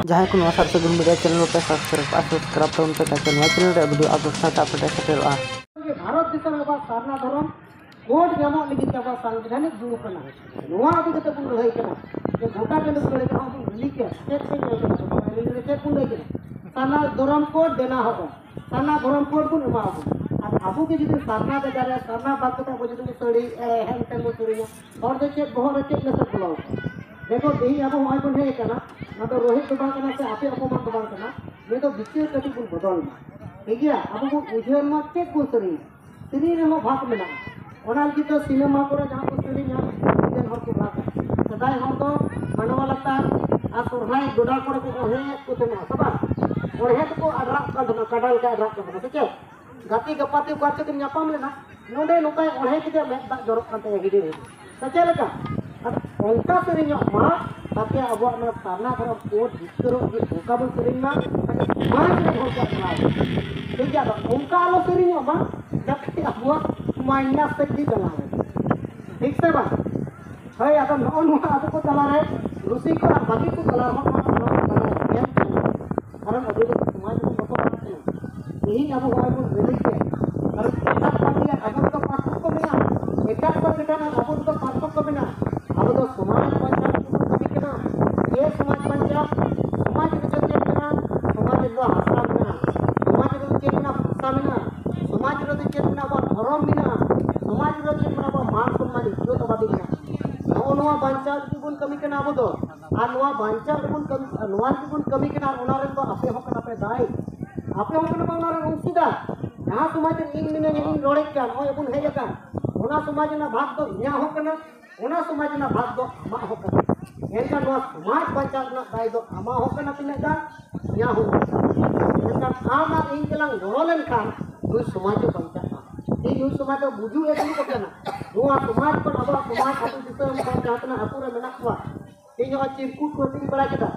जहाँ को नवा सारसगुन मीडिया चैनल पे सब्सक्राइब तो उनके चैनल रे वीडियो अपलोड साथ अपडेट सेटेलआ भारत देश में सारना धर्म कोड नामो लगित संवैधानिक जो कना नवा अभी कते पुन रही कना जे गोटा के लगे कना हम लिख के चेक से चेक पुन रही सारना धर्म कोड देना होगा सारना धर्म कोड को नमा हो अब के जदि सारना के जारे सारना बात कते को जदि सड़ी हेन तेन को सड़ी और दे चेक बहर चेक न सब बोलाओ देखो यही अब होय को हे कना ना तो रोहित तो बांग कना से आपे अपमान तो बांग कना ये तो विषय कति को बदल ठीक है अब को उजर में चेक को सड़ी सड़ी रे हो भाग में ना ओनाल की तो सिनेमा को जहां को सड़ी ना जन हर को भाग सदाय हम तो मनवा लगता आ सोरहाय गोडा को हे को तो ना सबा और हे को अडरा का कडल का अडरा का ठीक है गाती गपाती को आते न्यापाम लेना नोडे नोकाय ओढ़े के में दाग जरक काते गिडी रे सचे लगा उनका सरिंग मा ताके अब ना सारना धर्म कोड जितरो के धोखा बन सरिंग ना मान रे धोखा ना ठीक है उनका लो सरिंग मा जब अब माइनस तक भी चला है ठीक से बा है अब नॉन हुआ अब को चला है रूसी को बाकी को चला हो कारण अभी समाज में बहुत यही अब हुआ को रिलीज है और सब पार्टी अब तो पास को बिना एक पर बेटा ना अब तो पास को बिना अब तो समाज पंचायत को कभी केना ये समाज पंचायत समाज के चलते केना समाज लो हासरा बिना समाज रो चेतना भाषा बिना समाज रो चेतना बा धर्म बिना समाज रो चेतना बा मान सम्मान जो तो बादी बिना नोवा पंचायत की गुण कमी केना अब तो आ नोवा पंचायत गुण कमी नोवा की गुण कमी केना ओना रे तो आपे हो कना पे दाई आपे हो कना ओना रे उसीदा जहां समाज इन मिने इन रोड़े का ओय बुन हे जका ओना समाज ना भाग तो न्या हो कना ओना समाज ना भाग दो मा हो कना एनका नो समाज पंचायत ना दाई दो आमा हो कना तिना का न्या हो एनका आमा इन केलांग रोलेन का दुई समाज पंचायत ए दुई समाज बुझू ए को केना नोआ समाज पर अब समाज आतु दिसम पंचायत ना आतु रे मेना को ए जो चिरकुट को तिन बड़ा केदा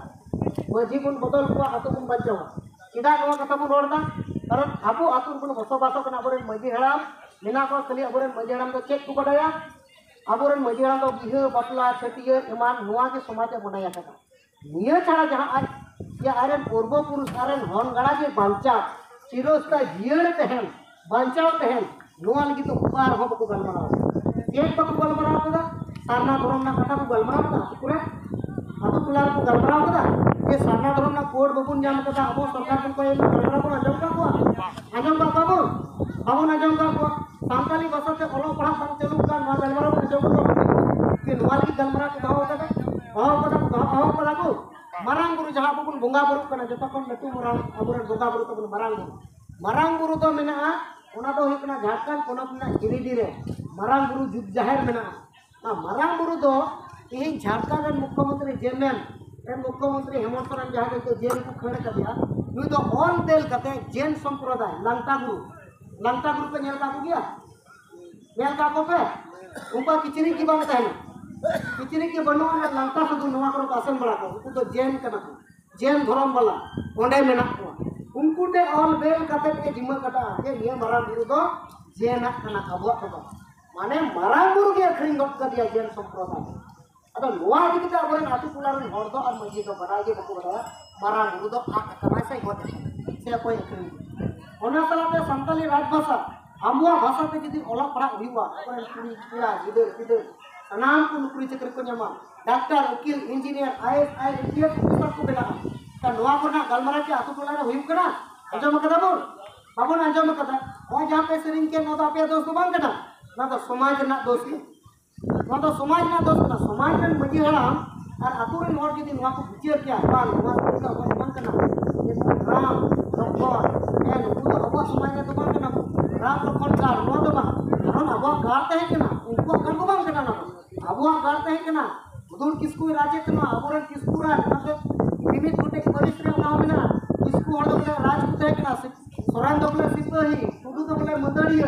माजी बन बदल को आतु बन बचावा किदा नोआ कथा बन रोड़दा कारण अब आतु बन बसोबासो कना बरे माजी हराम मेना को खाली अबरे माजी हराम तो चेक को बडाया अबरे माजी हराम तो बिहे बटला छटिया ईमान नोआ के समाज बनाया था निया छाड़ा जहां आज या आरन पूर्व पुरुष आरन हन गड़ा के बांचा चिरोस्ता जियण तहन बांचाव तहन नोआ लगी तो उपकार हो को गलमरा चेक को गलमरा कदा सारना धर्म ना कथा को गलमरा कदा पूरा अब तुलार को गलमरा कदा ये सारना धर्म ना कोड बबुन जाम कदा अब सरकार को गलमरा को आजम का बाबू आजम का सांताली भाषा से ओलो पढ़ा बन चलू का नवा गलमरा को आजम को कि नवा की गलमरा को हो कदा को मारांग गुरु जहां बबुन बोंगा बुरु कना जतो कोन लटू मरांग अबुरन बोंगा बुरु तो मारांग गुरु तो मेना ओना तो हुकना झारखंड पोनत ना गिरिडीह रे मारांग गुरु जुग जाहिर मेना ना मारांग गुरु दो इन झारखंड रे मुख्यमंत्री जेमेन मुख्यमंत्री हेमंत सोरेन जहां को जेल को खड़ कर दिया नु तो ऑन देल कते जैन संप्रदाय लंका गुरु पे नेल का गया नेल का को पे उनका किचरी की बात है किचरी की बनो लंका से नवा को आसन बड़ा को उनको तो जैन कना जैन धर्म वाला ओंडे मेना को उनको ते ऑन बेल कते के जिम्मा कटा के ये मारांग गुरु दो जैन कना अबो को माने मारांग गुरु के अखरिंग गट कर दिया जैन संप्रदाय अब नोआ इदी के अब आतु टोला रे हर दो और मजी दो बड़ा के बको बड़ा मारांग गुरु दो आ कना से गट से कोई अखरिंग ओना तलाते संताली राजभाषा आमुआ भाषा ते जदी ओला पढ़ा हुआ अपन कुड़ी कुड़ा गिदर नाम को नौकरी चक्र को जमा डॉक्टर वकील इंजीनियर आईएएस आईपीएस सब को बेला का नोआ को ना गलमरा के आतु टोला रे हुई कना अजम कदा बाबू अजम कदा ओ जहां पे सरिंग के नो तो पे दोस्त बांग कना ना तो समाज ना दोस्त ना तो समाज ना दोस्त ना समाज रे मजी हराम और आतु रे मोर जदी नोआ को विचार किया बा नोआ को बांग कना ये राम लक्ष्मण ए नु तो अब समाज ने तो बांग कना राम लक्ष्मण का नो तो बा हम अब गाते हैं कना उनको कर को बांग कना अब गाते हैं कना उदुर किसको राज्य कना अब किसको रा विविध गोटे परिश्रम ना होना किसको हर दो राज कुते है कना सोरान दो बोले सिपाही टुडू दो बोले मदरिया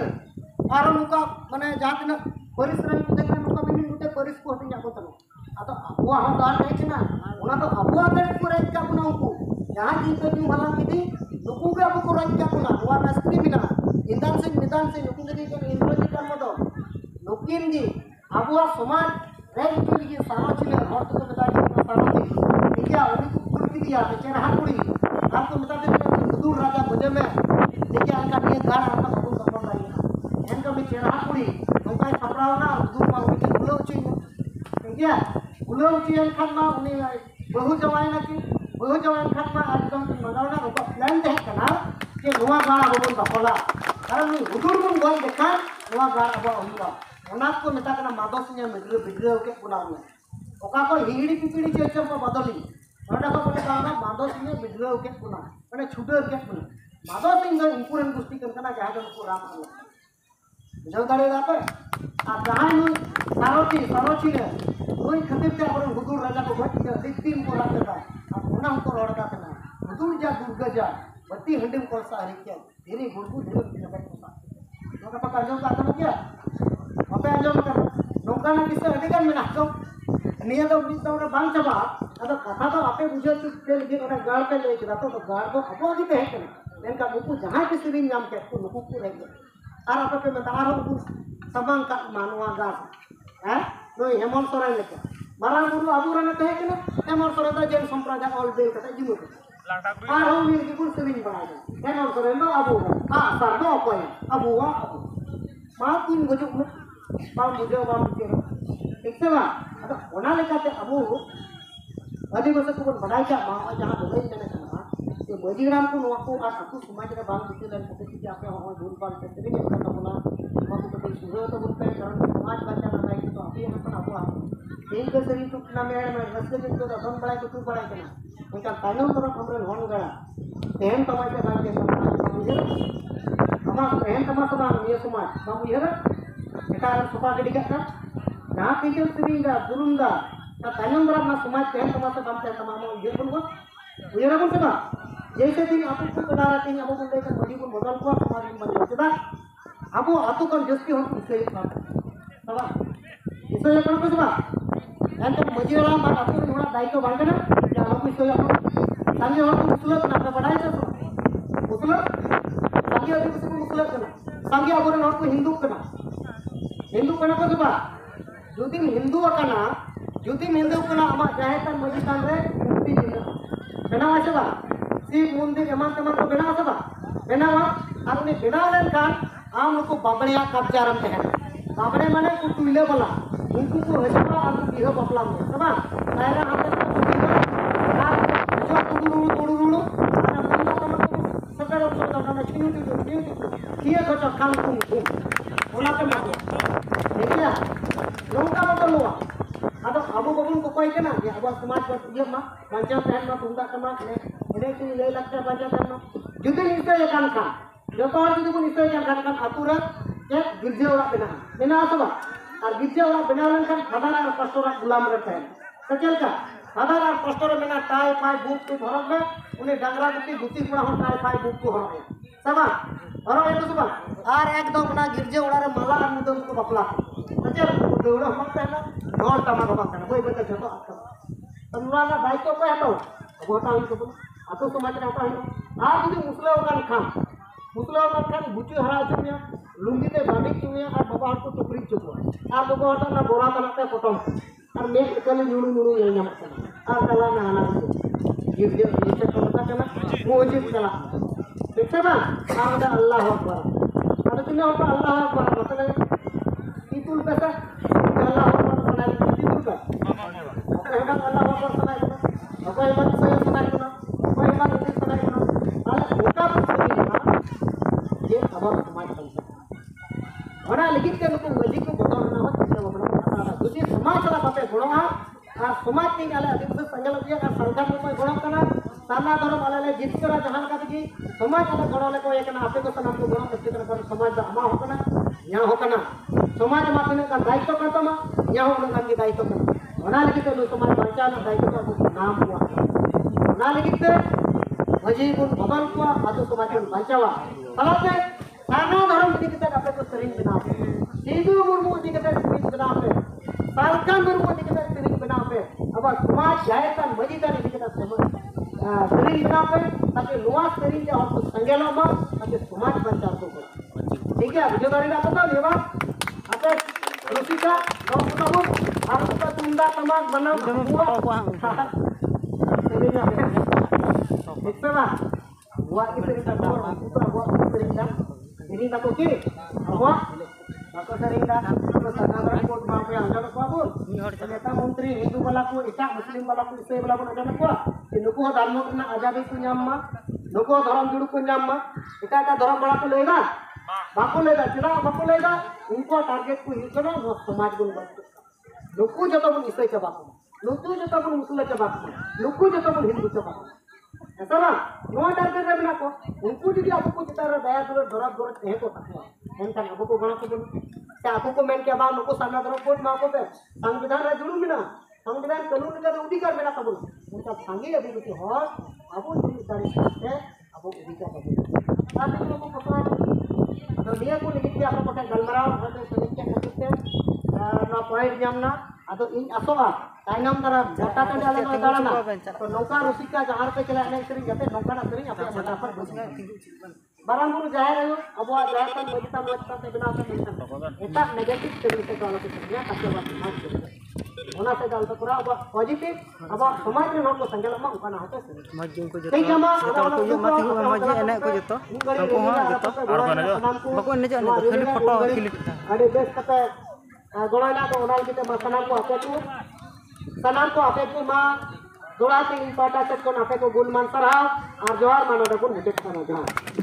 और उनका माने जहां तक परिश्रम कुते कना उनका विभिन्न गोटे परिस को हटिया को तनो अतो अब हम गाते हैं कना ओना तो अब अगर पूरा का बना उनको जहां की तो क्यों भला की नुकु के अब को राज का बना वो राष्ट्रीय बिना निदान से नुकु के के इंद्रजी का मदो नुकिन दी अब समाज रे की सामाजिक हर तो बता सामाजिक क्या उनको dia bicara hakuri aku minta dia betul raja bagaimana dia akan dia gara apa aku tak lagi yang kami bicara hakuri mungkin sabrana betul mau bikin belum cuy dia belum cuy yang kan mau ini bahu jawai nanti bahu jawai kan mau एकदम मगावना रुपा plan दे करना कि नुआ gara Baban बखला कारण नी उदुर mun gol dekan नुआ gara aba हुआ ओना को मेता करना मादोसnya भिडियो के पुनावना ओका को हिंगड़ी पिपड़ी चेचम को बदली ओना को बोले गाना मादोसnya भिडियो के पुना माने छुटे के पुना मादोसिंग दो इंपुरन गुस्ती करना जहां जो को राम कर बुझाव दाड़ेगा पे आ जहां नु सारोची ने कोई खातिर ते अपन हुदुर राजा को भट के दिक्तिम को राखता आ ओना को रोड़ता ना हुदुर जा दुर्गा जा बत्ती हंडिम को सारी के धीरे गुड़गु धीरे धीरे को सा तो का जो का क्या apa anjom kan nongkana bisa ada kan menakso niya do bisa ora bang chaba ado katha to ape bujhe chu ke legi ora gaar pe le jira to gaar ko apo adi pe hai len ka nuku jahan ke sirin naam ke to nuku ko reh ar ape pe meta ar nuku sabang ka manwa gaar ha no hemon sorai leke marang guru abu rana te ke na hemon sorai da jen sampraja all bel kata jimu ar ho mir ki pur sirin banai hemon sorai no abu sar do ko abu wa ma tin gojuk bang muda bang kira, iksa ada orang lekatnya abu, ada masa tu pun badai cak bang, jangan boleh jangan kena. Yang berjiran pun waktu aku semua kita bang itu dan seperti apa orang berubah seperti ini kita pula waktu kita suruh atau berupaya jangan semua baca nama itu apa yang apa. Ini keseri tu namanya rasa itu dah bang badai tu badai kena. Mereka tanam orang orang orang gara, tehem tamai ke bang ke sama, tehem tamai sama dia semua, bang mujur. Sekarang sofa gede kan? Nah, pikir seringa, burungga, nah tanyam beram na semua teh sama sama mau dia pun kok, ujar pun sama. Jadi ini aku pun kenara ini aku pun dekat bagi pun modal kuat kemarin bagi kita. Aku kan justru harus isai kan, sama. Isai apa pun sama. Nanti maju lah, mak aku nuna daiko bangga na, yang aku isai aku. Sangi aku musulat nak padai tu, musulat. Sangi aku musulat kena. Sangi aku orang aku Hindu kena. Hindu kena apa coba? Jutim Hindu kena amak jahitan majikan re mukti jinda. Benawa coba? Si mundir teman-teman ko benawa coba? Benawa? Aku ni benawa kan? Am ko babड़िया कब्जारम तहन. babड़े माने कुछ मिले बोला. उनको को हजमा aku बिहो बपला में. coba? Saya हम तो तुडुरुडु ana bangga teman sekarang sudah cium dia kocok kangkung. Ona ke mati. Dekla. Nongka betul lu. Ada abu babun ko koi kana ya abu समाज पर ये मा पंचा पहन मा तुंगा कमा ने इने की ले लगता पंचा पहन मा जुदे निसे kan का जो तो जुदे को निसे kan atura ke गिरजे ओरा बेना apa और गिरजे ओरा बेना kan खदार और पस्टोरा गुलाम रहता है सचल का खदार और पस्टोरा बेना टाई पाई बुक को भरक में उन्हें डंगरा गुती पुरा हो टाई पाई बुक को Harak sama orang itu coba ar ekdom na girje orare mala ar mudon ko bapla ajar deura makta na nol tama ko makta boy beta joto akta tamra na daito ko ato gota itu pun atau समाज में आता है आज यदि मुसलमान खान बुची हरा चुनिया लुंगी ते बांधी चुनिया और बाबा को टुकड़ी चुकवा और बाबा हटा ना बोरा बनाते पोटम और मेक कले नुनु नुनु ये नमक और कला ना आना गिरजे ये तो पता ना मोजिब कला देखते बा आमदा अल्लाह Akbar ada punya apa Allah Akbar masalah itu kata Allah Akbar sana itu kan apa hebat Allah Akbar sana itu apa hebat saya sana itu apa hebat itu sana itu ala buka ये खबर समाज बंद बड़ा लिखित के लोग वजी को बताना मत क्या बड़ा दूसरी समाज वाला बातें गुणा और समाज के आले अधिक से संगल दिया और संगठन में कोई गुणा करना सामना धर्म वाले जित करा जहां का की समाज वाला गुणा ले को एक ना आपे को सनाम को गुणा किस तरह पर समाज दा अमा होकना यहां होकना समाज माने का दायित्व करता मा यहां उनका की दायित्व करता बड़ा लिखित के समाज बचाना दायित्व का नाम हुआ ना लिखित वजीबुल बबल को आदो समाज को बचावा सालाते सानो धर्म दी kita dapat sering benar Hindu murmu di kita sering benar Salkan murmu di kita sering benar अब समाज जायता मजीदार di kita sering benar tapi luas sering जो हम संगेला में tapi समाज बचा तो ठीक है जो dari apa tahu ya Pak apa Rusika kalau kamu harus kita tunda teman benar semua देखते बा बुआ की सरिंग दा और बुआ की सरिंग दा ini tak oke apa bakal sering dah sangat repot mau yang ada apa pun ternyata menteri Hindu balaku itak muslim balaku Islam balaku ada apa nuku dharma kena azadi ku nyamma nuku dharam juru ku nyamma kita ka dharam balaku lega baku lega उनको target को ही करो समाज गुण नुकु जतो बन इसै के Baku नुकु जतो बन मुस्लिम के बाकु नुकु जतो बन हिंदू के बाकु ऐसा ना नो टारगेट रे बना को उनको यदि आपको चितार दया दुलार धरब धरत है तो एनका आपको को गण को से आपको मेन के बा नुकु सामना धरब कोट मा को पे संविधान रे जुड़ू बिना संविधान कानून के अधिकार बिना कबूल उनका सांगे अभी कुछ हो आपको तारीख से आपको अधिकार कबूल ताकि लोगों को पता तो dia ko ligit dia apa pakai galmarau atau sedikit sedikit na point jamna atau in asoa tainam tara jata kan dalam dalana तो नौका रुसिका जहार पे चला अनेक सरी जते नौका ना सरी apa फटाफट barang-buru jahir ayo abo jahatan wajita से बिना से eta negatif dari segala sesuatunya tapi apa ona से डाल तो पूरा अब पॉजिटिव अब समाज में लोग को संगल मा उकाना होते मजूम को जतो जतो को माथि को मजे एने को जतो को हो जतो बको ने जो खाली फोटो क्लिक अरे बेस कते गोळाला तो ओडाल के सनाम को आपे को मा दोड़ा से इन पाटा से को आपे को गुण मान सराव और जोहार मानो डकुन मुझे खाना जहां